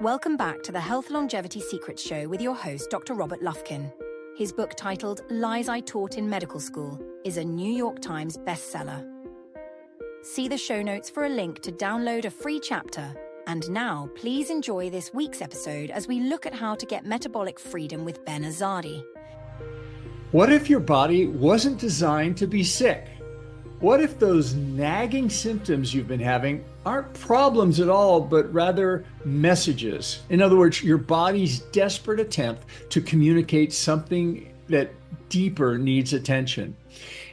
Welcome back to the Health Longevity Secrets Show with your host, Dr. Robert Lufkin. His book titled Lies I Taught in Medical School is a New York Times bestseller. See the show notes for a link to download a free chapter. And now, please enjoy this week's episode as we look at how to get metabolic freedom with Ben Azadi. What if your body wasn't designed to be sick? What if those nagging symptoms you've been having aren't problems at all, but rather messages? In other words, your body's desperate attempt to communicate something that deeper needs attention.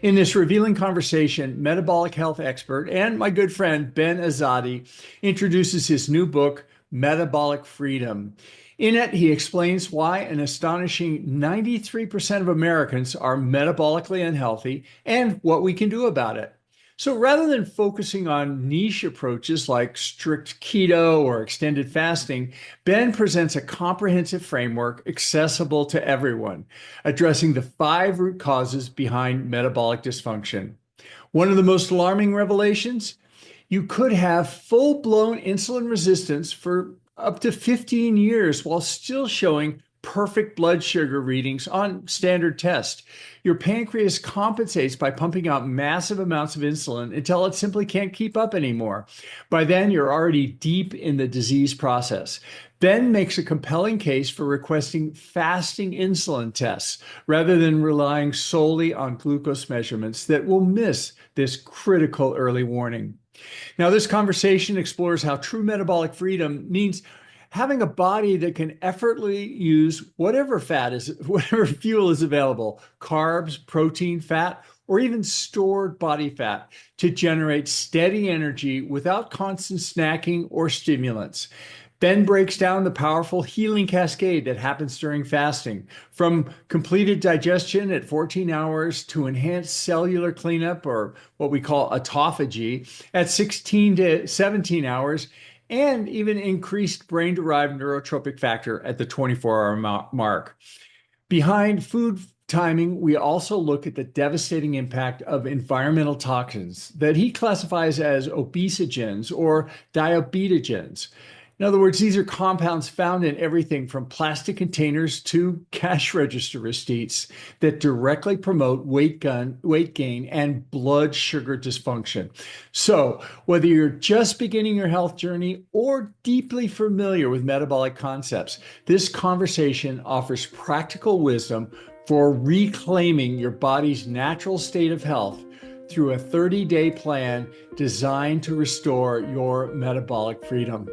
In this revealing conversation, metabolic health expert and my good friend Ben Azadi introduces his new book, Metabolic Freedom. In it, he explains why an astonishing 93% of Americans are metabolically unhealthy and what we can do about it. So rather than focusing on niche approaches like strict keto or extended fasting, Ben presents a comprehensive framework accessible to everyone, addressing the 5 root causes behind metabolic dysfunction. One of the most alarming revelations: you could have full-blown insulin resistance for up to 15 years while still showing perfect blood sugar readings on standard tests. Your pancreas compensates by pumping out massive amounts of insulin until it simply can't keep up anymore. By then, you're already deep in the disease process. Ben makes a compelling case for requesting fasting insulin tests rather than relying solely on glucose measurements that will miss this critical early warning. Now, this conversation explores how true metabolic freedom means having a body that can effortlessly use whatever fuel is available, carbs, protein, fat, or even stored body fat, to generate steady energy without constant snacking or stimulants. Ben breaks down the powerful healing cascade that happens during fasting, from completed digestion at 14 hours to enhanced cellular cleanup, or what we call autophagy, at 16 to 17 hours, and even increased brain-derived neurotropic factor at the 24-hour mark. Behind food timing, we also look at the devastating impact of environmental toxins that he classifies as obesogens or diabetogens. In other words, these are compounds found in everything from plastic containers to cash register receipts that directly promote weight gain and blood sugar dysfunction. So whether you're just beginning your health journey or deeply familiar with metabolic concepts, this conversation offers practical wisdom for reclaiming your body's natural state of health through a 30-day plan designed to restore your metabolic freedom.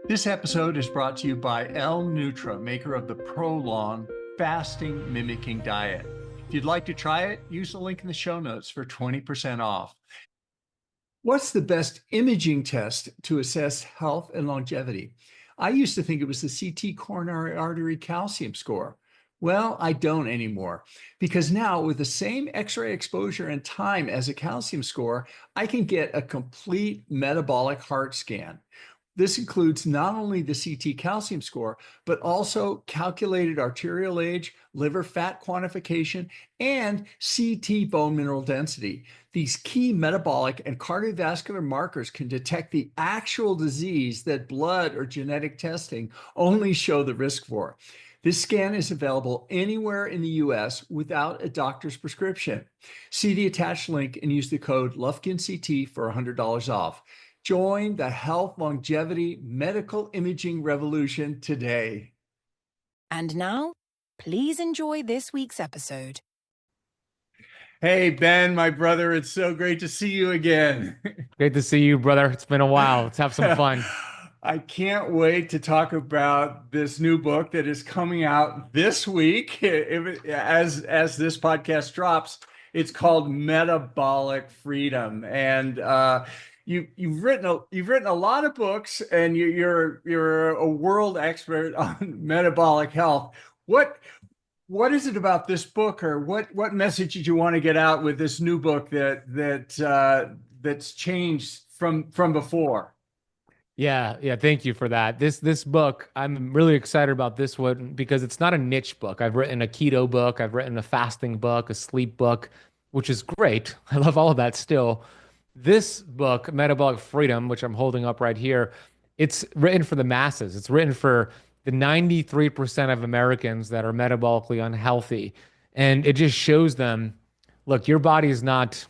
This episode is brought to you by L-Nutra, maker of the Prolong fasting mimicking diet. If you'd like to try it, use the link in the show notes for 20% off. What's the best imaging test to assess health and longevity? I used to think it was the CT coronary artery calcium score. Well, I don't anymore, because now with the same X-ray exposure and time as a calcium score, I can get a complete metabolic heart scan. This includes not only the CT calcium score, but also calculated arterial age, liver fat quantification, and CT bone mineral density. These key metabolic and cardiovascular markers can detect the actual disease that blood or genetic testing only show the risk for. This scan is available anywhere in the US without a doctor's prescription. See the attached link and use the code LufkinCT for $100 off. Join the health longevity medical imaging revolution today. And now, please enjoy this week's episode. Hey, Ben, my brother, it's so great to see you again. Great to see you, brother. It's been a while. Let's have some fun. I can't wait to talk about this new book that is coming out this week. As this podcast drops, it's called Metabolic Freedom. And You've written a lot of books, and you're a world expert on metabolic health. What is it about this book, or what message did you want to get out with this new book that's changed from before? Yeah. Thank you for that. This book, I'm really excited about this one because it's not a niche book. I've written a keto book, I've written a fasting book, a sleep book, which is great. I love all of that still. This book, Metabolic Freedom, which I'm holding up right here, It's written for the masses. It's written for the 93% of Americans that are metabolically unhealthy. And it just shows them, look, your body is not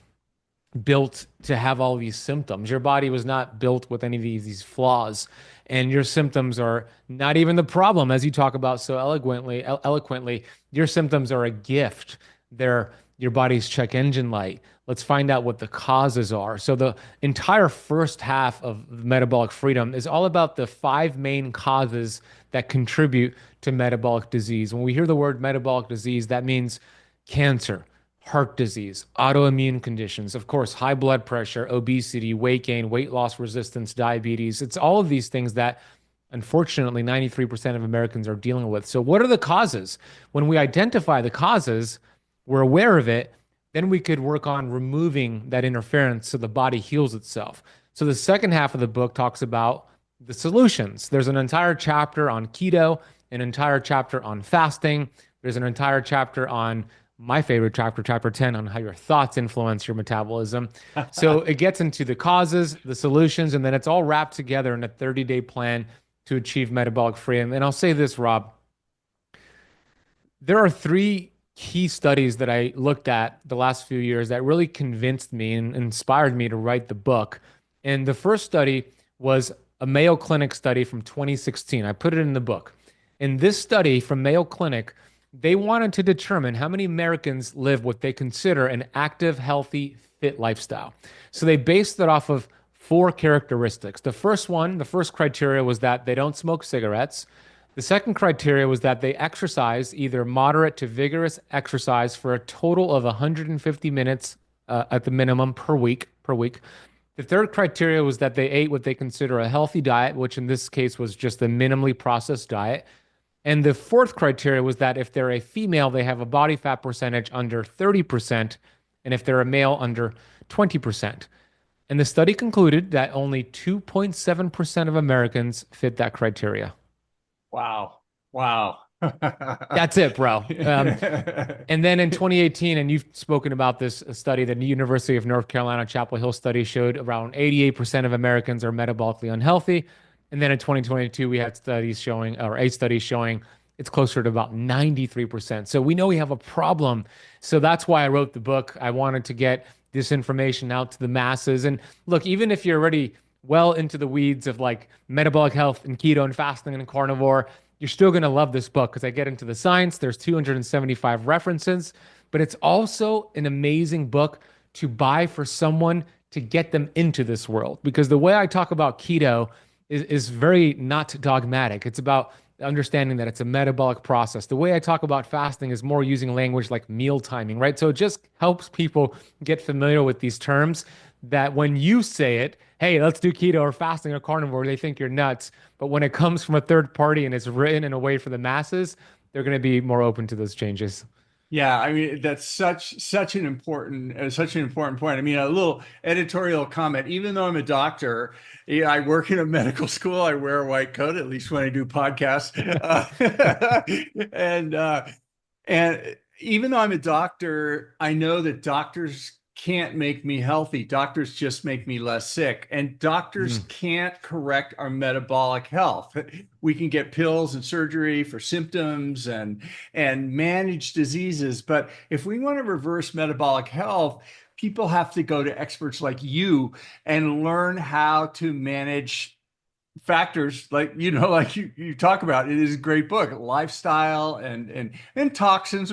built to have all these symptoms. Your body was not built with any of these flaws, and your symptoms are not even the problem, as you talk about so eloquently. Your symptoms are a gift. They're your body's check engine light. Let's find out what the causes are. So the entire first half of Metabolic Freedom is all about the five main causes that contribute to metabolic disease. When we hear the word metabolic disease, that means cancer, heart disease, autoimmune conditions, of course, high blood pressure, obesity, weight gain, weight loss resistance, diabetes. It's all of these things that unfortunately 93% of Americans are dealing with. So what are the causes? When we identify the causes, we're aware of it, then we could work on removing that interference so the body heals itself. So the second half of the book talks about the solutions. There's an entire chapter on keto, an entire chapter on fasting. There's an entire chapter on my favorite chapter, chapter 10, on how your thoughts influence your metabolism. So it gets into the causes, the solutions, and then it's all wrapped together in a 30-day plan to achieve metabolic freedom. And I'll say this, Rob, there are three key studies that I looked at the last few years that really convinced me and inspired me to write the book. And the first study was a Mayo Clinic study from 2016. I put it in the book. In this study from Mayo Clinic, they wanted to determine how many Americans live what they consider an active, healthy, fit lifestyle. So they based it off of four characteristics. The first criteria was that they don't smoke cigarettes. The second criteria was that they exercise either moderate to vigorous exercise for a total of 150 minutes at the minimum per week. The third criteria was that they ate what they consider a healthy diet, which in this case was just a minimally processed diet. And the fourth criteria was that if they're a female, they have a body fat percentage under 30%, and if they're a male, under 20%. And the study concluded that only 2.7% of Americans fit that criteria. Wow. Wow. That's it, bro. And then in 2018, and you've spoken about this study, the University of North Carolina Chapel Hill study showed around 88% of Americans are metabolically unhealthy. And then in 2022, we had studies showing, or a study showing, it's closer to about 93%. So we know we have a problem. So that's why I wrote the book. I wanted to get this information out to the masses. And look, even if you're already well into the weeds of like metabolic health and keto and fasting and carnivore, you're still going to love this book because I get into the science. There's 275 references, but it's also an amazing book to buy for someone to get them into this world. Because the way I talk about keto is very not dogmatic. It's about understanding that it's a metabolic process. The way I talk about fasting is more using language like meal timing, right? So it just helps people get familiar with these terms that when you say it, hey, let's do keto or fasting or carnivore, they think you're nuts. But when it comes from a third party and it's written in a way for the masses, they're going to be more open to those changes. Yeah, I mean that's such an important point. I mean, a little editorial comment. Even though I'm a doctor, yeah, I work in a medical school. I wear a white coat, at least when I do podcasts. And even though I'm a doctor, I know that doctors can't make me healthy. Doctors just make me less sick. And doctors can't correct our metabolic health. We can get pills and surgery for symptoms and manage diseases. But if we want to reverse metabolic health, people have to go to experts like you and learn how to manage factors like like you talk about. It is a great book. Lifestyle and toxins,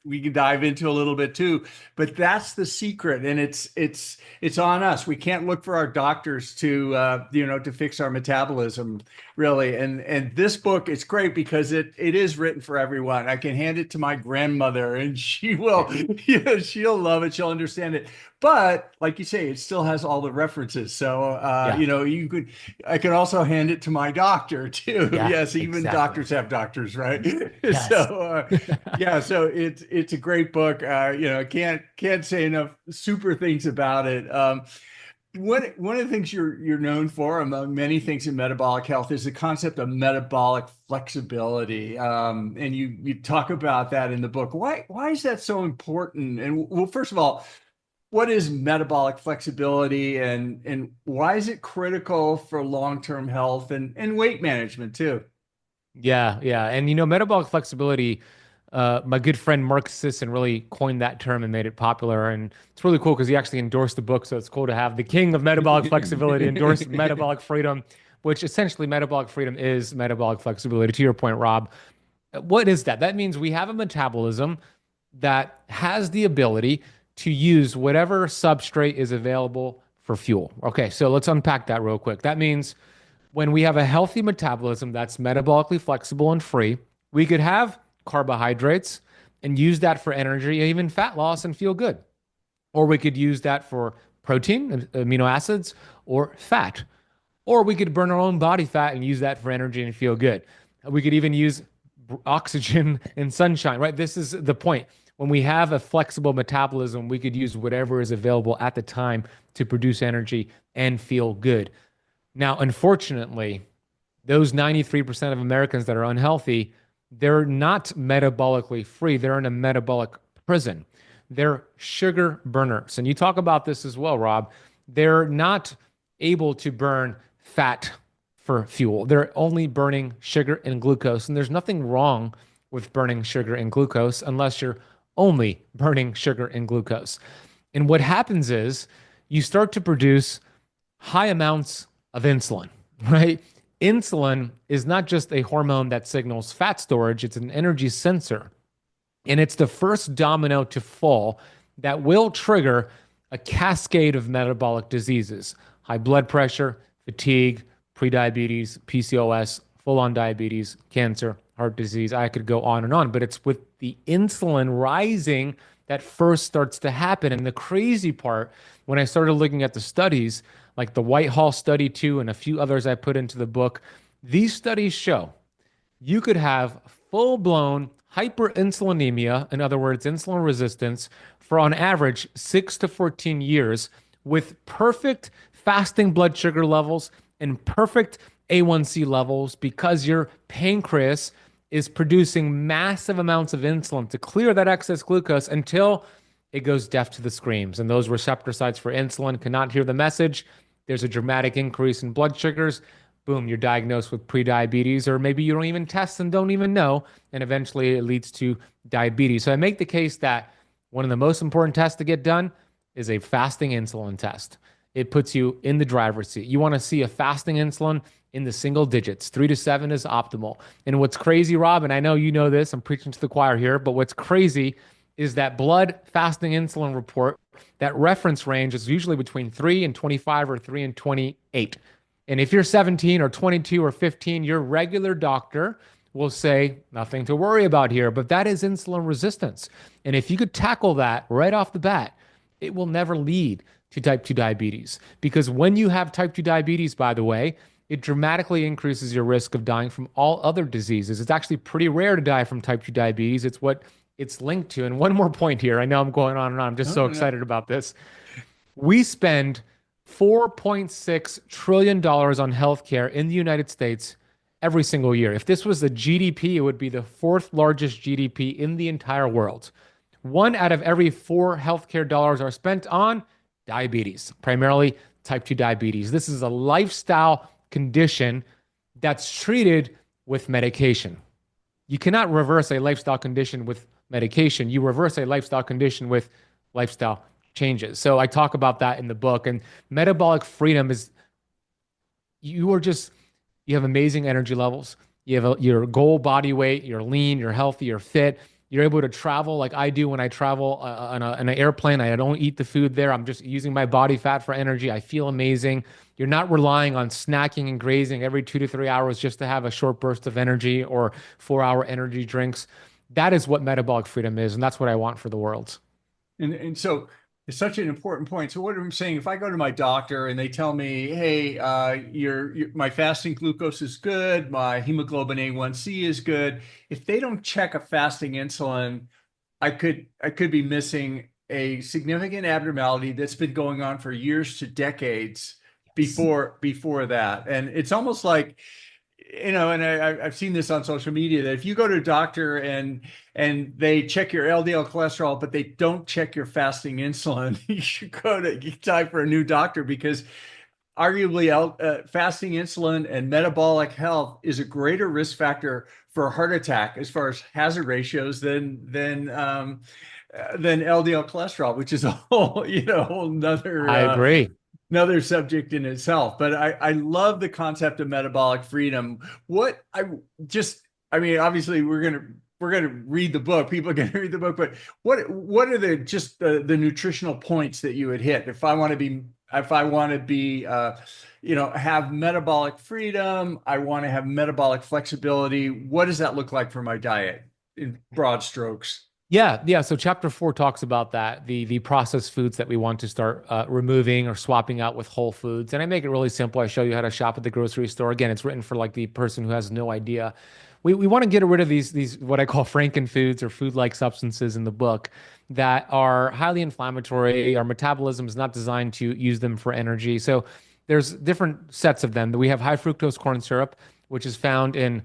we can dive into a little bit too, but that's the secret. And it's on us. We can't look for our doctors to to fix our metabolism, really. And this book, it's great because it is written for everyone. I can hand it to my grandmother and she will she'll love it, she'll understand it. But like you say, it still has all the references. So I can also hand it to my doctor too. Yeah, Yes, even exactly. doctors have doctors, right? Yes. So it's a great book. Can't say enough super things about it. One of the things you're known for, among many things in metabolic health, is the concept of metabolic flexibility. And you talk about that in the book. Why is that so important? And well, first of all, what is metabolic flexibility and why is it critical for long-term health and weight management too? Yeah, yeah. And metabolic flexibility, my good friend Mark Sisson really coined that term and made it popular. And it's really cool because he actually endorsed the book. So it's cool to have the king of metabolic flexibility endorse metabolic freedom, which essentially metabolic freedom is metabolic flexibility. To your point, Rob, what is that? That means we have a metabolism that has the ability to use whatever substrate is available for fuel. Okay, so let's unpack that real quick. That means when we have a healthy metabolism that's metabolically flexible and free, we could have carbohydrates and use that for energy, even fat loss, and feel good. Or we could use that for protein, amino acids, or fat. Or we could burn our own body fat and use that for energy and feel good. We could even use oxygen and sunshine, right? This is the point. When we have a flexible metabolism, we could use whatever is available at the time to produce energy and feel good. Now, unfortunately, those 93% of Americans that are unhealthy, they're not metabolically free. They're in a metabolic prison. They're sugar burners. And you talk about this as well, Rob. They're not able to burn fat for fuel. They're only burning sugar and glucose. And there's nothing wrong with burning sugar and glucose unless you're only burning sugar and glucose. And what happens is you start to produce high amounts of insulin, right? Insulin is not just a hormone that signals fat storage, it's an energy sensor. And it's the first domino to fall that will trigger a cascade of metabolic diseases: high blood pressure, fatigue, prediabetes, PCOS, full-on diabetes, cancer, heart disease. I could go on and on, but it's with the insulin rising that first starts to happen. And the crazy part, when I started looking at the studies, like the Whitehall study too, and a few others I put into the book, these studies show you could have full-blown hyperinsulinemia, in other words, insulin resistance, for on average 6 to 14 years with perfect fasting blood sugar levels and perfect A1C levels because your pancreas is producing massive amounts of insulin to clear that excess glucose until it goes deaf to the screams. And those receptor sites for insulin cannot hear the message. There's a dramatic increase in blood sugars. Boom, you're diagnosed with prediabetes, or maybe you don't even test and don't even know, and eventually it leads to diabetes. So I make the case that one of the most important tests to get done is a fasting insulin test. It puts you in the driver's seat. You want to see a fasting insulin in the single digits. 3 to 7 is optimal. And what's crazy, Rob, and I know you know this, I'm preaching to the choir here, but what's crazy is that blood fasting insulin report, that reference range is usually between 3 and 25 or 3 and 28. And if you're 17 or 22 or 15, your regular doctor will say nothing to worry about here, but that is insulin resistance. And if you could tackle that right off the bat, it will never lead to type 2 diabetes. Because when you have type 2 diabetes, by the way, it dramatically increases your risk of dying from all other diseases. It's actually pretty rare to die from type 2 diabetes. It's what it's linked to. And one more point here. I know I'm going on and on. I'm just so excited about this. We spend $4.6 trillion on healthcare in the United States every single year. If this was the GDP, it would be the fourth largest GDP in the entire world. 1 out of every 4 healthcare dollars are spent on diabetes, primarily type 2 diabetes. This is a lifestyle condition that's treated with medication. You cannot reverse a lifestyle condition with medication. You reverse a lifestyle condition with lifestyle changes. So I talk about that in the book. And metabolic freedom is you have amazing energy levels. You have your goal body weight, you're lean, you're healthy, you're fit. You're able to travel like I do when I travel on an airplane. I don't eat the food there. I'm just using my body fat for energy. I feel amazing. You're not relying on snacking and grazing every 2 to 3 hours just to have a short burst of energy or 4-hour energy drinks. That is what metabolic freedom is, and that's what I want for the world. And so it's such an important point. So what I'm saying, if I go to my doctor and they tell me, hey, my fasting glucose is good, my hemoglobin A1C is good. If they don't check a fasting insulin, I could be missing a significant abnormality that's been going on for years to decades before that. And it's almost like and I've seen this on social media that if you go to a doctor and they check your LDL cholesterol, but they don't check your fasting insulin, you should go to time for a new doctor because arguably fasting insulin and metabolic health is a greater risk factor for a heart attack as far as hazard ratios than LDL cholesterol, which is a whole, whole I agree. another subject in itself. But I love the concept of metabolic freedom. What I just, I mean, obviously we're gonna read the book. People are gonna read the book, but what are the nutritional points that you would hit if I want to be have metabolic freedom, I want to have metabolic flexibility. What does that look like for my diet in broad strokes? Yeah. So chapter 4 talks about that, the processed foods that we want to start removing or swapping out with whole foods. And I make it really simple. I show you how to shop at the grocery store. Again, it's written for like the person who has no idea. We want to get rid of these what I call frankenfoods or food-like substances in the book that are highly inflammatory. Our metabolism is not designed to use them for energy. So there's different sets of them. We have high fructose corn syrup, which is found in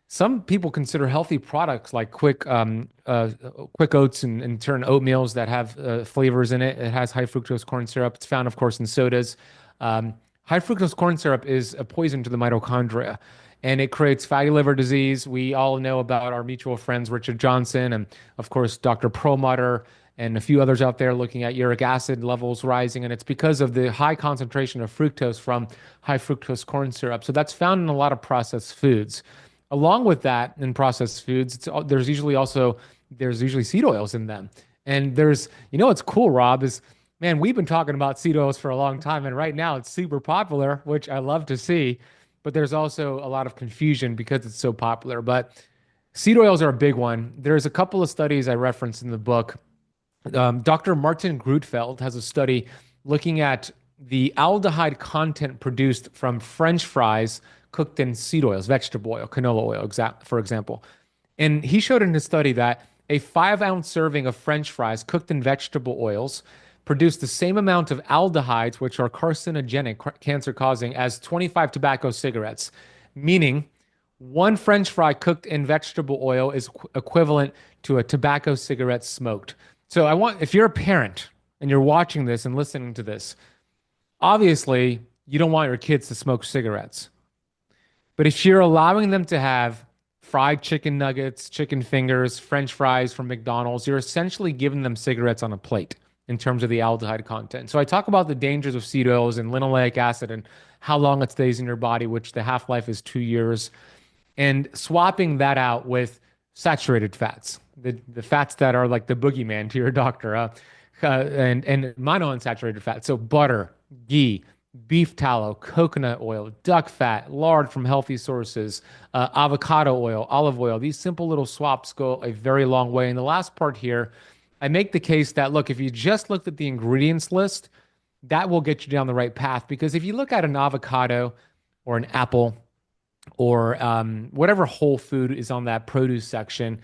some people consider healthy products like quick oats and in turn oatmeals that have flavors in it. It has high fructose corn syrup. It's found, of course, in sodas. High fructose corn syrup is a poison to the mitochondria, and it creates fatty liver disease. We all know about our mutual friends, Richard Johnson, and of course, Dr. Perlmutter, and a few others out there looking at uric acid levels rising. And it's because of the high concentration of fructose from high fructose corn syrup. So that's found in a lot of processed foods. Along with that, in processed foods, there's usually seed oils in them. And what's cool, Rob, is man, we've been talking about seed oils for a long time, and right now it's super popular, which I love to see. But there's also a lot of confusion because it's so popular. But seed oils are a big one. There's a couple of studies I referenced in the book. Dr. Martin Grutfeld has a study looking at the aldehyde content produced from French fries cooked in seed oils, vegetable oil, canola oil, for example. And he showed in his study that a 5-ounce serving of French fries cooked in vegetable oils produced the same amount of aldehydes, which are carcinogenic, cancer-causing, as 25 tobacco cigarettes, meaning one French fry cooked in vegetable oil is equivalent to a tobacco cigarette smoked. So if you're a parent and you're watching this and listening to this, obviously you don't want your kids to smoke cigarettes. But if you're allowing them to have fried chicken nuggets, chicken fingers, French fries from McDonald's, you're essentially giving them cigarettes on a plate in terms of the aldehyde content. So I talk about the dangers of seed oils and linoleic acid and how long it stays in your body, which the half-life is 2 years, and swapping that out with saturated fats, the fats that are like the boogeyman to your doctor, and monounsaturated fats. So butter, ghee, beef tallow, coconut oil, duck fat, lard from healthy sources, avocado oil, olive oil. These simple little swaps go a very long way. And the last part here, I make the case that, look, if you just looked at the ingredients list, that will get you down the right path. Because if you look at an avocado or an apple or whatever whole food is on that produce section,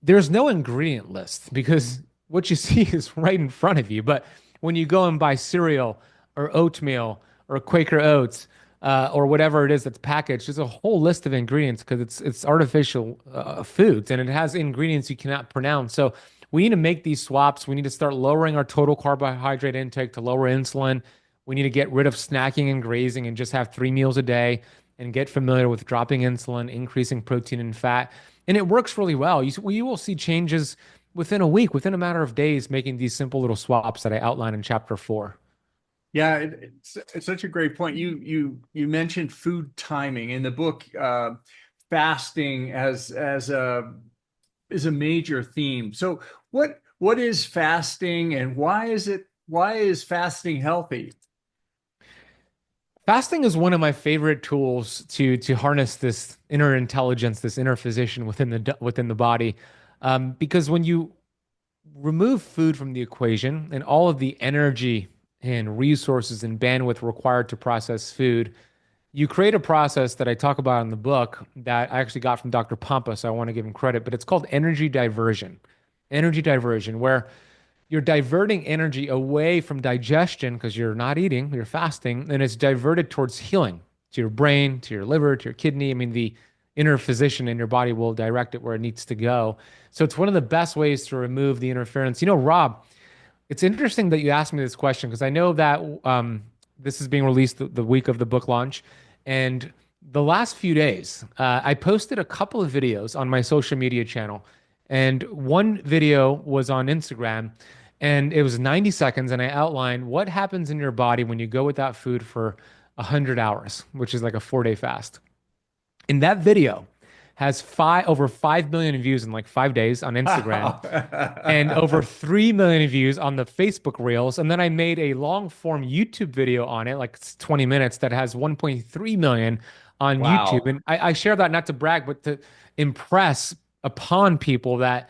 there's no ingredient list because what you see is right in front of you. But when you go and buy cereal or oatmeal or Quaker Oats or whatever it is that's packaged, there's a whole list of ingredients because it's artificial foods and it has ingredients you cannot pronounce. So we need to make these swaps. We need to start lowering our total carbohydrate intake to lower insulin. We need to get rid of snacking and grazing and just have 3 meals a day and get familiar with dropping insulin, increasing protein and fat. And it works really well. You will see changes within a week, within a matter of days, making these simple little swaps that I outline in chapter 4. Yeah, it's such a great point. You mentioned food timing in the book. Fasting as a is a major theme. So what is fasting and why is fasting healthy? Fasting is one of my favorite tools to harness this inner intelligence, this inner physician within the body, because when you remove food from the equation and all of the energy and resources and bandwidth required to process food, you create a process that I talk about in the book that I actually got from Dr. Pompa, so I want to give him credit, but it's called energy diversion. Energy diversion, where you're diverting energy away from digestion because you're not eating, you're fasting, and it's diverted towards healing. to your brain, to your liver, to your kidney. I mean, the inner physician in your body will direct it where it needs to go. So it's one of the best ways to remove the interference. Rob, it's interesting that you asked me this question because I know that this is being released the week of the book launch. And the last few days, I posted a couple of videos on my social media channel. And one video was on Instagram and it was 90 seconds. And I outlined what happens in your body when you go without food for 100 hours, which is like a 4-day fast. In that video, has over 5 million views in like 5 days on Instagram and over 3 million views on the Facebook Reels. And then I made a long form YouTube video on it, like 20 minutes, that has 1.3 million on YouTube. And I share that not to brag, but to impress upon people that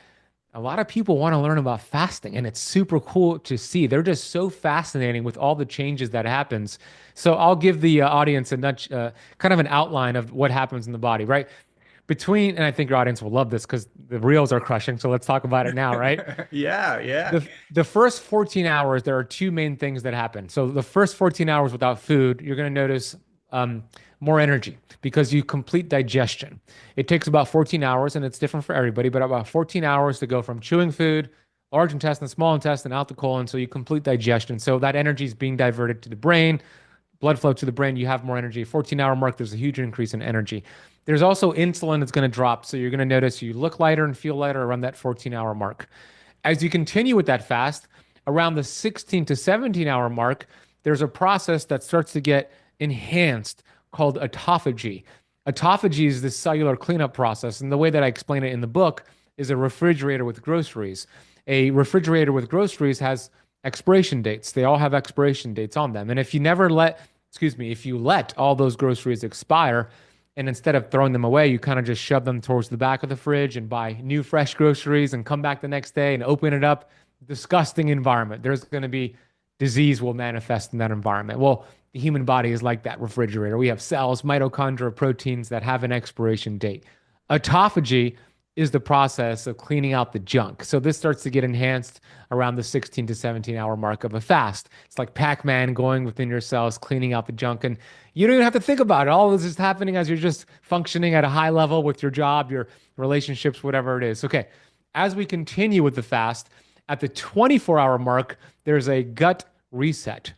a lot of people want to learn about fasting, and it's super cool to see. They're just so fascinating with all the changes that happens. So I'll give the audience a nudge, kind of an outline of what happens in the body, right? And I think your audience will love this because the reels are crushing. So let's talk about it now, right? Yeah. The first 14 hours, there are two main things that happen. So the first 14 hours without food, you're going to notice more energy because you complete digestion. It takes about 14 hours, and it's different for everybody, but about 14 hours to go from chewing food, large intestine, small intestine, out the colon. So you complete digestion. So that energy is being diverted to the brain, blood flow to the brain. You have more energy. 14-hour mark, there's a huge increase in energy. There's also insulin that's going to drop. So you're going to notice you look lighter and feel lighter around that 14-hour mark. As you continue with that fast, around the 16 to 17-hour mark, there's a process that starts to get enhanced called autophagy. Autophagy is this cellular cleanup process. And the way that I explain it in the book is a refrigerator with groceries. A refrigerator with groceries has expiration dates. They all have expiration dates on them. And if you let all those groceries expire, and instead of throwing them away, you kind of just shove them towards the back of the fridge and buy new fresh groceries and come back the next day and open it up. Disgusting environment. There's going to be disease will manifest in that environment. Well, the human body is like that refrigerator. We have cells, mitochondria, proteins that have an expiration date. Autophagy is the process of cleaning out the junk. So this starts to get enhanced around the 16 to 17-hour mark of a fast. It's like Pac-Man going within your cells, cleaning out the junk. And you don't even have to think about it. All of this is happening as you're just functioning at a high level with your job, your relationships, whatever it is. Okay, as we continue with the fast, at the 24-hour mark, there's a gut reset.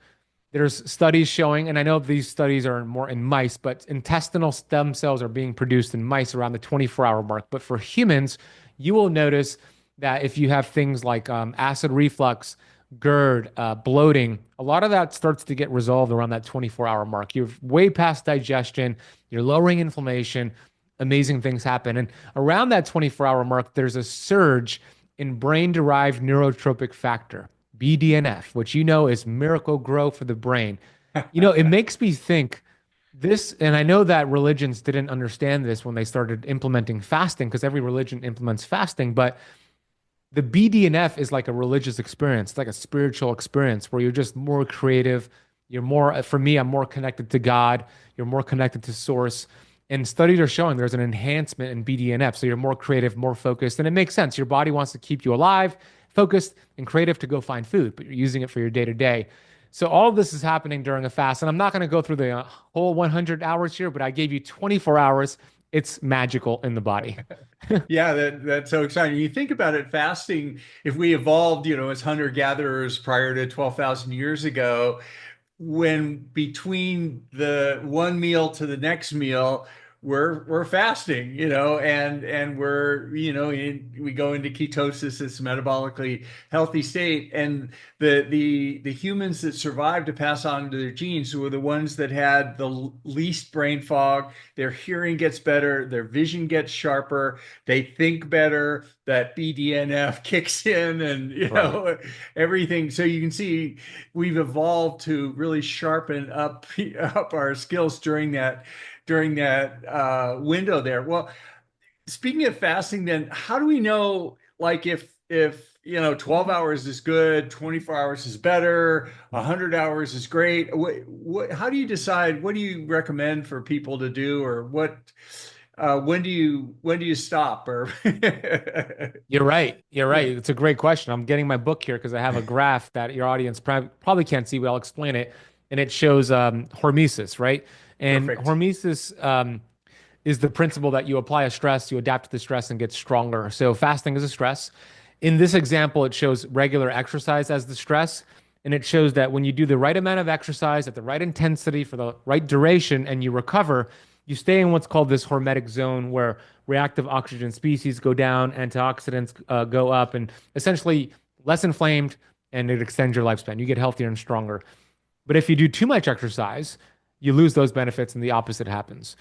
There's studies showing, and I know these studies are more in mice, but intestinal stem cells are being produced in mice around the 24-hour mark. But for humans, you will notice that if you have things like acid reflux, GERD, bloating, a lot of that starts to get resolved around that 24-hour mark. You're way past digestion, you're lowering inflammation, amazing things happen. And around that 24-hour mark, there's a surge in brain-derived neurotropic factor, BDNF, which is miracle grow for the brain. It makes me think this, and I know that religions didn't understand this when they started implementing fasting, because every religion implements fasting, but the BDNF is like a religious experience. It's like a spiritual experience where you're just more creative. For me, I'm more connected to God. You're more connected to source. And studies are showing there's an enhancement in BDNF. So you're more creative, more focused. And it makes sense. Your body wants to keep you alive, focused, and creative to go find food, but you're using it for your day to day. So all of this is happening during a fast. And I'm not going to go through the whole 100 hours here, but I gave you 24 hours. It's magical in the body. Yeah, that's so exciting. You think about it, fasting, if we evolved, as hunter-gatherers prior to 12,000 years ago, when between the one meal to the next meal, we're fasting, and we're, we go into ketosis, it's a metabolically healthy state. And the humans that survived to pass on to their genes were the ones that had the least brain fog. Their hearing gets better, their vision gets sharper, they think better, that BDNF kicks in, and Right. everything. So you can see we've evolved to really sharpen up our skills during that window there. Well, speaking of fasting, then how do we know, like, if 12 hours is good, 24 hours is better, 100 hours is great? How do you decide? What do you recommend for people to do, or when do you stop? Or You're right. You're right. It's a great question. I'm getting my book here because I have a graph that your audience probably can't see, but I'll explain it. And it shows hormesis, right? And Perfect. hormesis is the principle that you apply a stress, you adapt to the stress and get stronger. So fasting is a stress. In this example, it shows regular exercise as the stress. And it shows that when you do the right amount of exercise at the right intensity for the right duration and you recover, you stay in what's called this hormetic zone where reactive oxygen species go down, antioxidants go up, and essentially less inflamed, and it extends your lifespan. You get healthier and stronger. But if you do too much exercise, you lose those benefits and the opposite happens.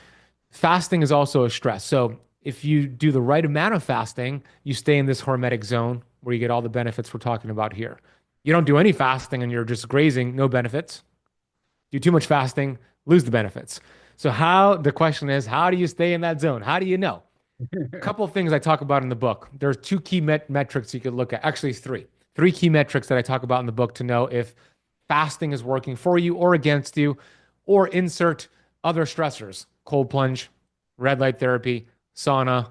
Fasting is also a stress. So if you do the right amount of fasting, you stay in this hormetic zone where you get all the benefits we're talking about here. You don't do any fasting and you're just grazing, no benefits. Do too much fasting, lose the benefits. So the question is, how do you stay in that zone? How do you know? A couple of things I talk about in the book. There's two key metrics you could look at. Actually, three. Three key metrics that I talk about in the book to know if fasting is working for you or against you, or insert other stressors, cold plunge, red light therapy, sauna,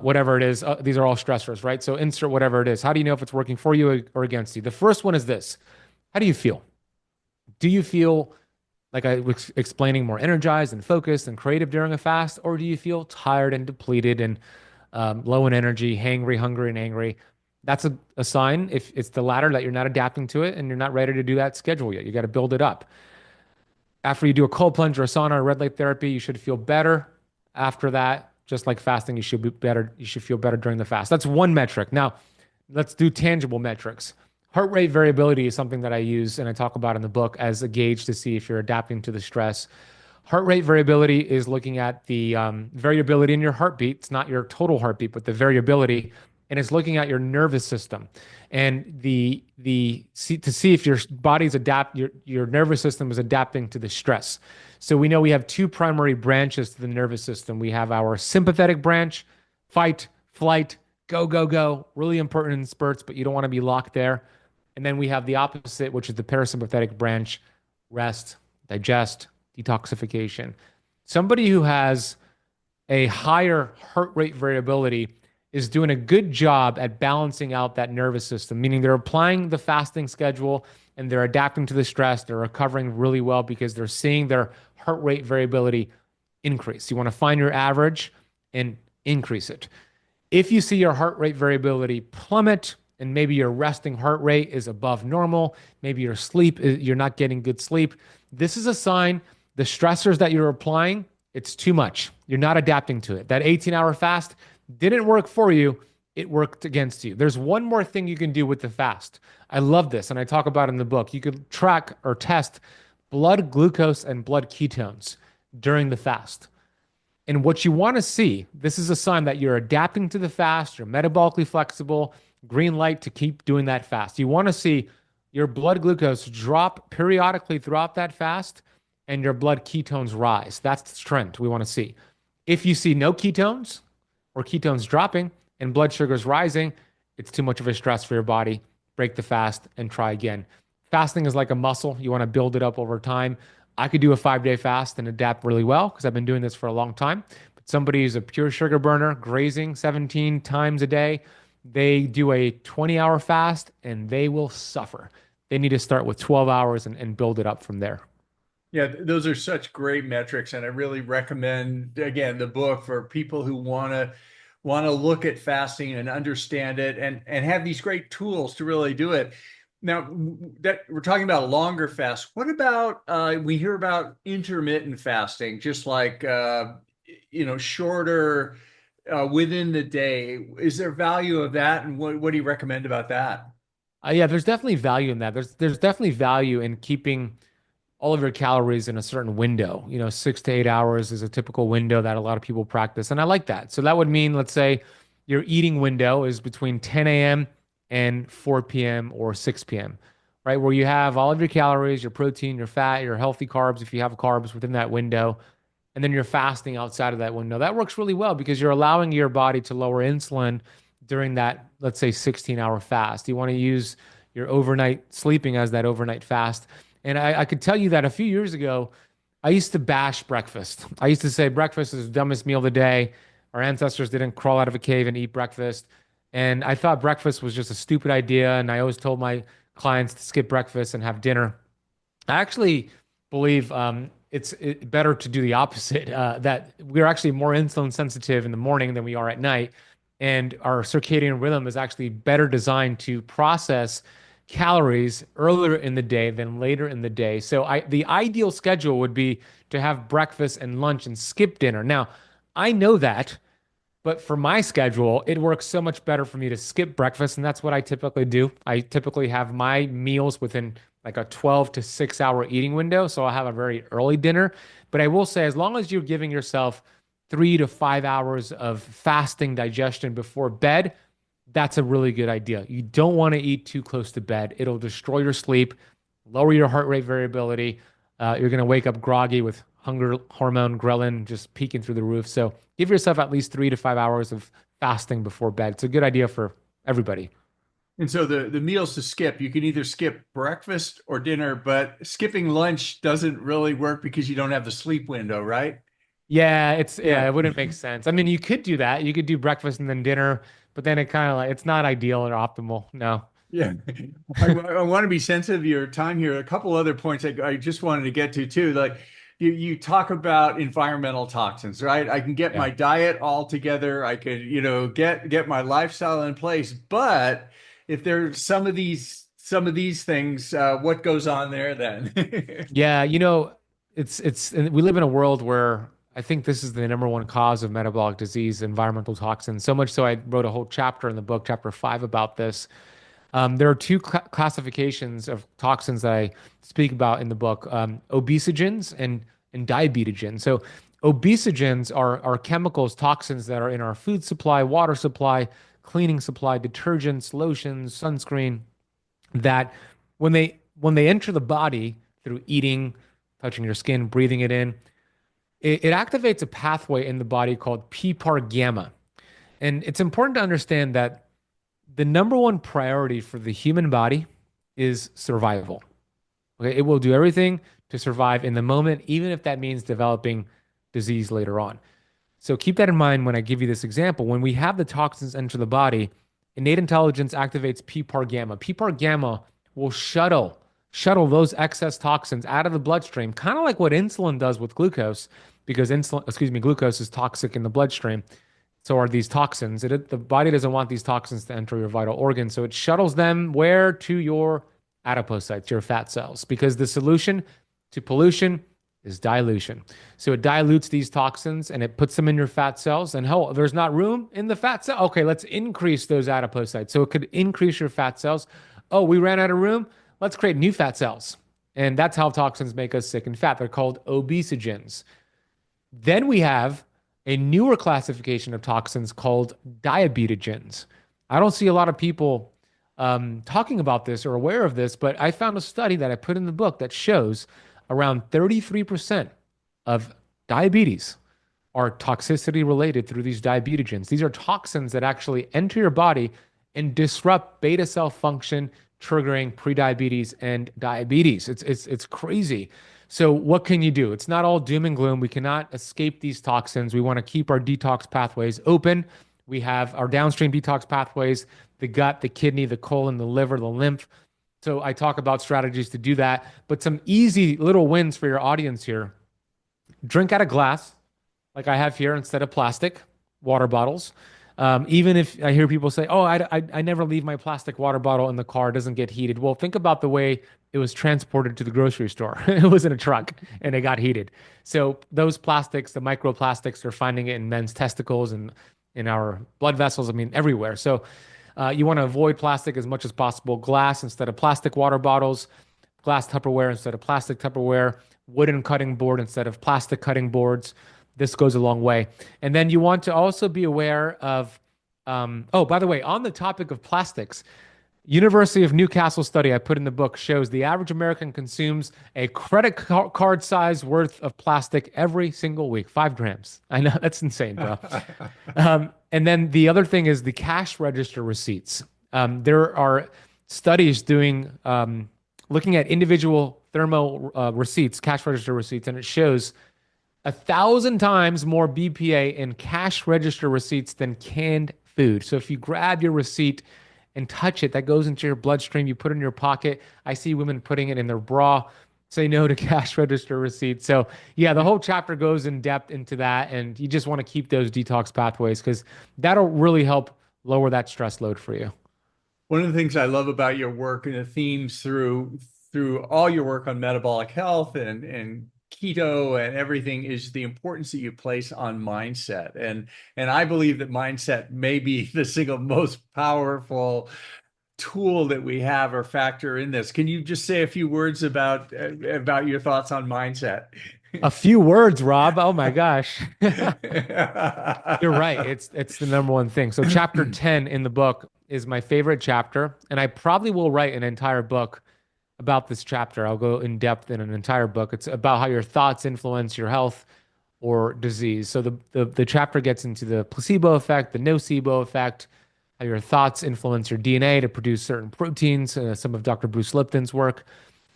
whatever it is. These are all stressors, right? So insert whatever it is. How do you know if it's working for you or against you? The first one is this. How do you feel? Do you feel like I was explaining, more energized and focused and creative during a fast? Or do you feel tired and depleted and low in energy, hangry, hungry, and angry? That's a sign, if it's the latter, that you're not adapting to it and you're not ready to do that schedule yet. You got to build it up. After you do a cold plunge or a sauna or red light therapy, you should feel better. After that, just like fasting, you should be better. You should feel better during the fast. That's one metric. Now, let's do tangible metrics. Heart rate variability is something that I use and I talk about in the book as a gauge to see if you're adapting to the stress. Heart rate variability is looking at the variability in your heartbeat. It's not your total heartbeat, but the variability, and it's looking at your nervous system and to see if your body's your nervous system is adapting to the stress. So we know we have two primary branches to the nervous system. We have our sympathetic branch, fight, flight, go, go, go, really important in spurts, but you don't want to be locked there. And then we have the opposite, which is the parasympathetic branch, rest, digest, detoxification. Somebody who has a higher heart rate variability is doing a good job at balancing out that nervous system, meaning they're applying the fasting schedule and they're adapting to the stress. They're recovering really well because they're seeing their heart rate variability increase. You want to find your average and increase it. If you see your heart rate variability plummet and maybe your resting heart rate is above normal, maybe you're not getting good sleep, this is a sign the stressors that you're applying, it's too much. You're not adapting to it. That 18-hour fast didn't work for you. It worked against you. There's one more thing you can do with the fast. I love this, and I talk about it in the book. You could track or test blood glucose and blood ketones during the fast. And what you want to see, this is a sign that you're adapting to the fast, you're metabolically flexible, green light to keep doing that fast. You want to see your blood glucose drop periodically throughout that fast and your blood ketones rise. That's the trend we want to see. If you see no ketones or ketones dropping and blood sugars rising, it's too much of a stress for your body. Break the fast and try again. Fasting is like a muscle. You want to build it up over time. I could do a 5-day fast and adapt really well because I've been doing this for a long time. But somebody who's a pure sugar burner, grazing 17 times a day, they do a 20-hour fast and they will suffer. They need to start with 12 hours and build it up from there. Yeah, those are such great metrics, and I really recommend, again, the book for people who want to look at fasting and understand it and have these great tools to really do it. Now that we're talking about longer fasts, what about we hear about intermittent fasting, just like shorter within the day. Is there value of that, and what do you recommend about that? Yeah, there's definitely value in that. There's definitely value in keeping all of your calories in a certain window. 6 to 8 hours is a typical window that a lot of people practice. And I like that. So that would mean, let's say your eating window is between 10 a.m. and 4 p.m. or 6 p.m., right? Where you have all of your calories, your protein, your fat, your healthy carbs, if you have carbs within that window, and then you're fasting outside of that window. That works really well because you're allowing your body to lower insulin during that, let's say, 16-hour fast. You want to use your overnight sleeping as that overnight fast. And I could tell you that a few years ago, I used to bash breakfast. I used to say breakfast is the dumbest meal of the day. Our ancestors didn't crawl out of a cave and eat breakfast. And I thought breakfast was just a stupid idea. And I always told my clients to skip breakfast and have dinner. I actually believe it's better to do the opposite. That we're actually more insulin sensitive in the morning than we are at night. And our circadian rhythm is actually better designed to process calories earlier in the day than later in the day. So the ideal schedule would be to have breakfast and lunch and skip dinner. Now, I know that, but for my schedule, it works so much better for me to skip breakfast, and that's what I typically do. I typically have my meals within like a 12 to 6 hour eating window, so I'll have a very early dinner. But I will say, as long as you're giving yourself 3 to 5 hours of fasting digestion before bed, that's a really good idea. You don't want to eat too close to bed. It'll destroy your sleep, lower your heart rate variability. You're going to wake up groggy with hunger hormone, ghrelin just peaking through the roof. So give yourself at least 3 to 5 hours of fasting before bed. It's a good idea for everybody. And so the meals to skip, you can either skip breakfast or dinner, but skipping lunch doesn't really work because you don't have the sleep window, right? It wouldn't make sense. I mean, you could do that. You could do breakfast and then dinner, but then it kind of like it's not ideal or optimal. No. Yeah. I want to be sensitive to your time here. A couple other points I just wanted to get to too. Like you talk about environmental toxins, right? I can get my diet all together. I could, get my lifestyle in place. But if there's some of these things, what goes on there then? Yeah, and we live in a world where I think this is the number one cause of metabolic disease, environmental toxins. So much so I wrote a whole chapter in the book, chapter 5, about this. There are two classifications of toxins that I speak about in the book, obesogens and diabetogens. So obesogens are chemicals, toxins that are in our food supply, water supply, cleaning supply, detergents, lotions, sunscreen, that when they enter the body through eating, touching your skin, breathing it in, it activates a pathway in the body called PPAR gamma. And it's important to understand that the number one priority for the human body is survival. Okay, it will do everything to survive in the moment, even if that means developing disease later on. So keep that in mind when I give you this example. When we have the toxins enter the body, innate intelligence activates PPAR gamma. PPAR gamma will shuttle those excess toxins out of the bloodstream, kind of like what insulin does with glucose, because glucose is toxic in the bloodstream. So are these toxins. The body doesn't want these toxins to enter your vital organs. So it shuttles them where? To your adipocytes, your fat cells, because the solution to pollution is dilution. So it dilutes these toxins and it puts them in your fat cells. And there's not room in the fat cell. Okay, let's increase those adipocytes. So it could increase your fat cells. Oh, we ran out of room. Let's create new fat cells. And that's how toxins make us sick and fat. They're called obesogens. Then we have a newer classification of toxins called diabetogens. I don't see a lot of people talking about this or aware of this, but I found a study that I put in the book that shows around 33% of diabetes are toxicity related through these diabetogens. These are toxins that actually enter your body and disrupt beta cell function, triggering prediabetes and diabetes. It's crazy. So what can you do? It's not all doom and gloom. We cannot escape these toxins. We want to keep our detox pathways open. We have our downstream detox pathways, the gut, the kidney, the colon, the liver, the lymph. So I talk about strategies to do that, but some easy little wins for your audience here. Drink out of glass, like I have here, instead of plastic water bottles. Even if I hear people say, oh, I never leave my plastic water bottle in the car, it doesn't get heated. Well, think about the way it was transported to the grocery store. It was in a truck and it got heated. So those plastics, the microplastics, they're finding it in men's testicles and in our blood vessels, everywhere. So you want to avoid plastic as much as possible. Glass instead of plastic water bottles, glass Tupperware instead of plastic Tupperware, wooden cutting board instead of plastic cutting boards. This goes a long way. And then you want to also be aware of, by the way, on the topic of plastics, University of Newcastle study I put in the book shows the average American consumes a credit card size worth of plastic every single week, 5 grams. I know, that's insane, bro. And then the other thing is the cash register receipts. There are studies looking at individual thermo receipts, cash register receipts, and it shows 1,000 times more BPA in cash register receipts than canned food. So if you grab your receipt and touch it, that goes into your bloodstream, you put it in your pocket. I see women putting it in their bra. say no to cash register receipts. So yeah, the whole chapter goes in depth into that, and you just want to keep those detox pathways because that'll really help lower that stress load for you. One of the things I love about your work and the themes through all your work on metabolic health and keto and everything is the importance that you place on mindset. And I believe that mindset may be the single most powerful tool that we have or factor in this. Can you just say a few words about your thoughts on mindset? A few words, Rob. Oh my gosh. You're right. It's the number one thing. So chapter 10 in the book is my favorite chapter, and I probably will write an entire book about this chapter. I'll go in depth in an entire book. It's about how your thoughts influence your health or disease. So the chapter gets into the placebo effect, the nocebo effect, how your thoughts influence your DNA to produce certain proteins, some of Dr. Bruce Lipton's work.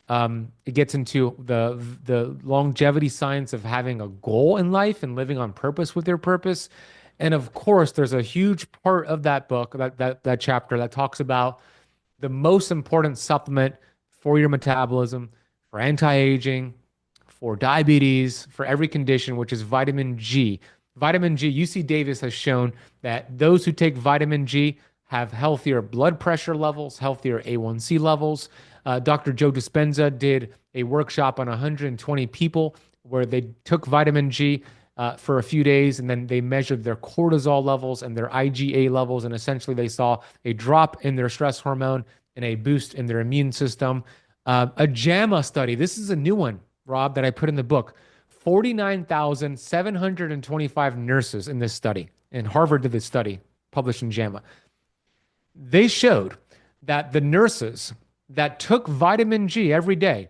It gets into the longevity science of having a goal in life and living on purpose with your purpose. And of course, there's a huge part of that book, that chapter that talks about the most important supplement for your metabolism, for anti-aging, for diabetes, for every condition, which is vitamin G. Vitamin G, UC Davis has shown that those who take vitamin G have healthier blood pressure levels, healthier A1C levels. Dr. Joe Dispenza did a workshop on 120 people where they took vitamin G for a few days, and then they measured their cortisol levels and their IgA levels, and essentially they saw a drop in their stress hormone and a boost in their immune system. A JAMA study, this is a new one, Rob, that I put in the book. 49,725 nurses in this study, and Harvard did this study, published in JAMA. They showed that the nurses that took vitamin G every day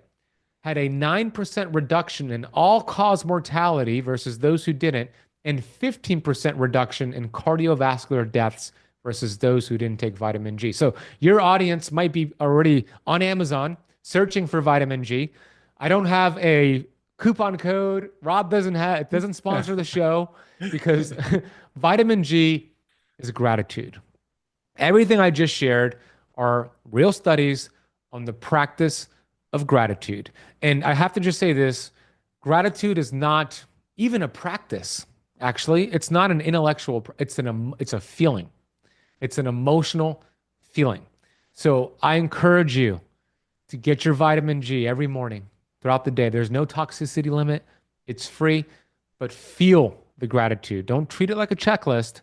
had a 9% reduction in all-cause mortality versus those who didn't, and 15% reduction in cardiovascular deaths versus those who didn't take vitamin G. So your audience might be already on Amazon searching for vitamin G. I don't have a coupon code. Rob doesn't sponsor the show because vitamin G is gratitude. Everything I just shared are real studies on the practice of gratitude. And I have to just say this, gratitude is not even a practice. Actually, it's not an intellectual, it's a feeling. It's an emotional feeling. So I encourage you to get your vitamin G every morning throughout the day. There's no toxicity limit. It's free, but feel the gratitude. Don't treat it like a checklist.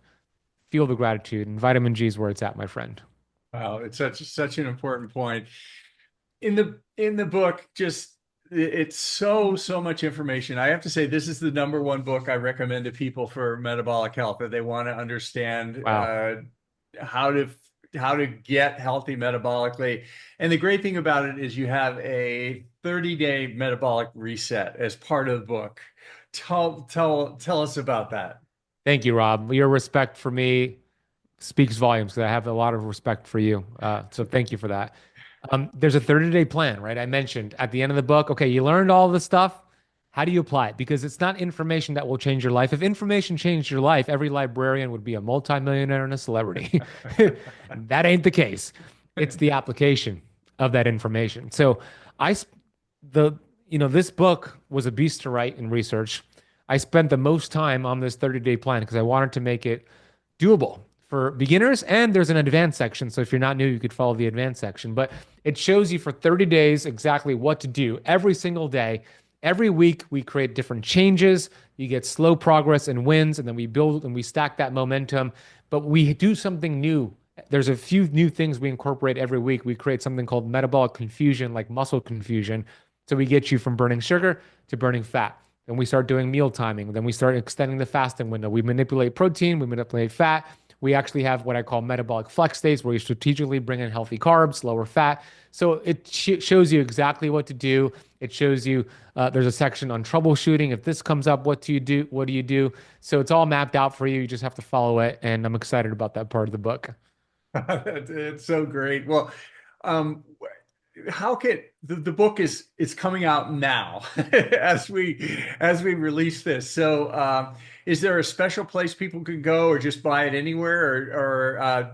Feel the gratitude, and vitamin G is where it's at, my friend. Wow, it's such an important point. In the book, just it's so much information. I have to say, this is the number one book I recommend to people for metabolic health, that they want to understand Wow. how to get healthy metabolically. And the great thing about it is you have a 30-day metabolic reset as part of the book. Tell us about that. Thank you, Rob. Your respect for me speaks volumes because I have a lot of respect for you. So thank you for that. There's a 30-day plan, right? I mentioned at the end of the book, okay, you learned all this stuff. How do you apply it? Because it's not information that will change your life. If information changed your life, every librarian would be a multimillionaire and a celebrity. That ain't the case. It's the application of that information. So this book was a beast to write and research. I spent the most time on this 30-day plan because I wanted to make it doable for beginners, and there's an advanced section. So if you're not new, you could follow the advanced section, but it shows you for 30 days exactly what to do every single day. Every week we create different changes. You get slow progress and wins, and then we build and we stack that momentum, but we do something new. There's a few new things we incorporate every week. We create something called metabolic confusion, like muscle confusion. So we get you from burning sugar to burning fat. Then we start doing meal timing. Then we start extending the fasting window. We manipulate protein, we manipulate fat. We actually have what I call metabolic flex days, where you strategically bring in healthy carbs, lower fat. So it shows you exactly what to do. It shows you there's a section on troubleshooting. If this comes up, what do you do? What do you do? So it's all mapped out for you. You just have to follow it. And I'm excited about that part of the book. It's so great. Well, um, how can the book is coming out now as we release this. So is there a special place people can go, or just buy it anywhere, or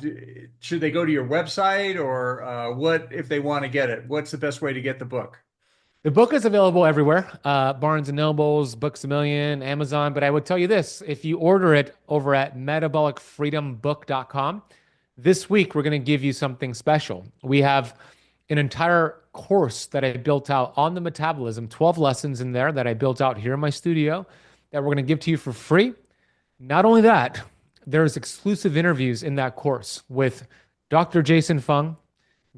should they go to your website, or what if they want to get it? What's the best way to get the book? The book is available everywhere, Barnes and Nobles, Books a Million, Amazon. But I would tell you this, if you order it over at metabolicfreedombook.com, this week we're going to give you something special. We have an entire course that I built out on the metabolism, 12 lessons in there that I built out here in my studio that we're going to give to you for free. Not only that, there's exclusive interviews in that course with Dr. Jason Fung,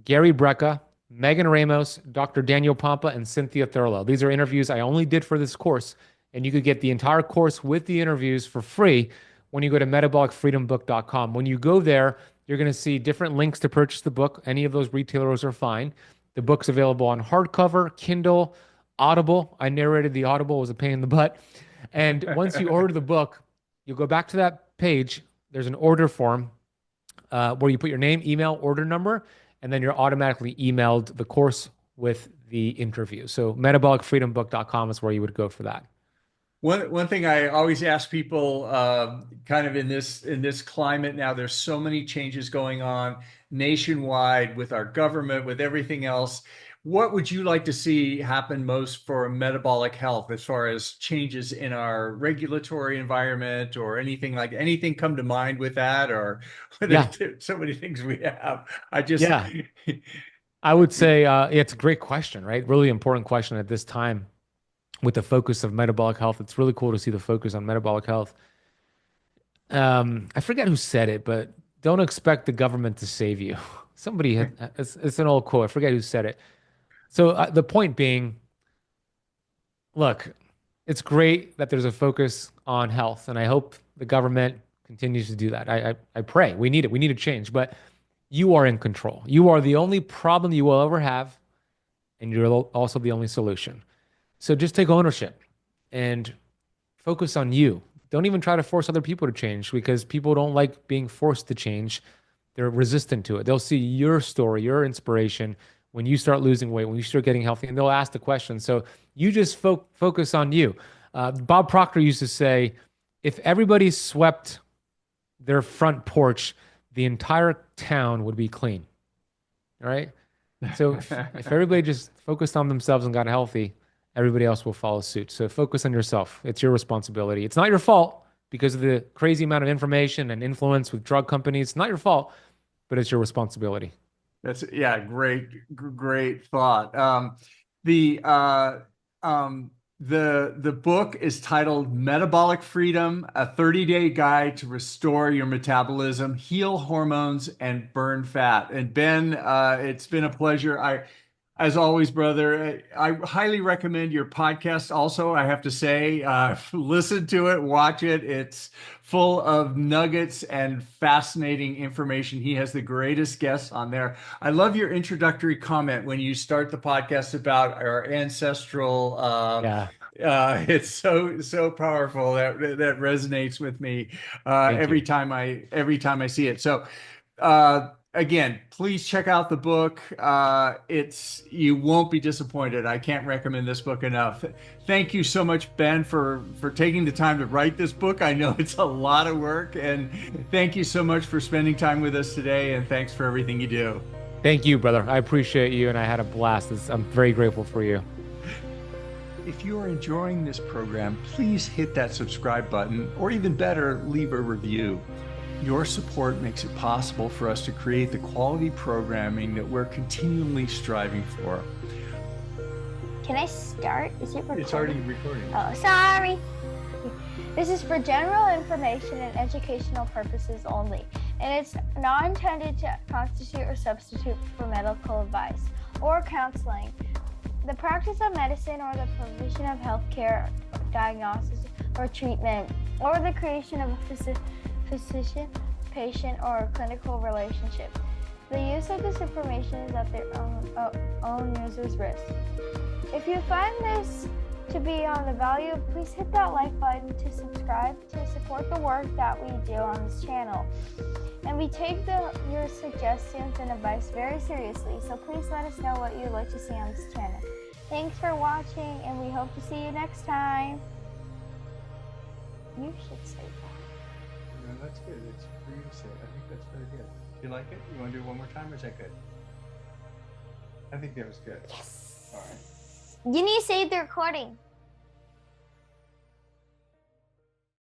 Gary Brecka, Megan Ramos, Dr. Daniel Pompa, and Cynthia Thurlow. These are interviews I only did for this course, and you could get the entire course with the interviews for free when you go to metabolicfreedombook.com. When you go there, you're going to see different links to purchase the book. Any of those retailers are fine. The book's available on hardcover, Kindle, Audible. I narrated the Audible. It was a pain in the butt. And once you order the book, you'll go back to that page. There's an order form where you put your name, email, order number, and then you're automatically emailed the course with the interview. So metabolicfreedombook.com is where you would go for that. One thing I always ask people, kind of in this climate now, there's so many changes going on nationwide with our government, with everything else. What would you like to see happen most for metabolic health as far as changes in our regulatory environment or anything come to mind with that? Or there's so many things we have. I would say it's a great question, right? Really important question at this time with the focus of metabolic health. It's really cool to see the focus on metabolic health. I forget who said it, but don't expect the government to save you. It's an old quote. I forget who said it. So the point being, look, it's great that there's a focus on health, and I hope the government continues to do that. I pray. We need it. We need a change, but you are in control. You are the only problem you will ever have, and you're also the only solution. So just take ownership and focus on you. Don't even try to force other people to change, because people don't like being forced to change. They're resistant to it. They'll see your story, your inspiration when you start losing weight, when you start getting healthy, and they'll ask the question. So you just focus on you. Bob Proctor used to say, if everybody swept their front porch, the entire town would be clean. All right? So if everybody just focused on themselves and got healthy, everybody else will follow suit. So focus on yourself. It's your responsibility. It's not your fault because of the crazy amount of information and influence with drug companies. It's not your fault, but it's your responsibility. Great thought. The book is titled Metabolic Freedom, a 30-day guide to restore your metabolism, heal hormones, and burn fat. And Ben, it's been a pleasure. As always, brother, I highly recommend your podcast also. I have to say, listen to it, watch it. It's full of nuggets and fascinating information. He has the greatest guests on there. I love your introductory comment when you start the podcast about our ancestral. It's so powerful. That resonates with me every time I see it. So. Again, please check out the book. You won't be disappointed. I can't recommend this book enough. Thank you so much, Ben, for taking the time to write this book. I know it's a lot of work, and thank you so much for spending time with us today, and thanks for everything you do. Thank you, brother. I appreciate you, and I had a blast. I'm very grateful for you. If you are enjoying this program, please hit that subscribe button, or even better, leave a review. Your support makes it possible for us to create the quality programming that we're continually striving for. Can I start? Is it recording? It's already recording. Oh, sorry. This is for general information and educational purposes only, and it's not intended to constitute or substitute for medical advice or counseling. The practice of medicine or the provision of healthcare, diagnosis, or treatment, or the creation of a physician, patient, or clinical relationship. The use of this information is at their own user's risk. If you find this to be on the value, please hit that like button to subscribe to support the work that we do on this channel. And we take your suggestions and advice very seriously, so please let us know what you'd like to see on this channel. Thanks for watching, and we hope to see you next time. You should say that. No, that's good. It's for you to say. I think that's very good. Do you like it? You want to do it one more time, or is that good? I think that was good. Yes. All right. You need to save the recording.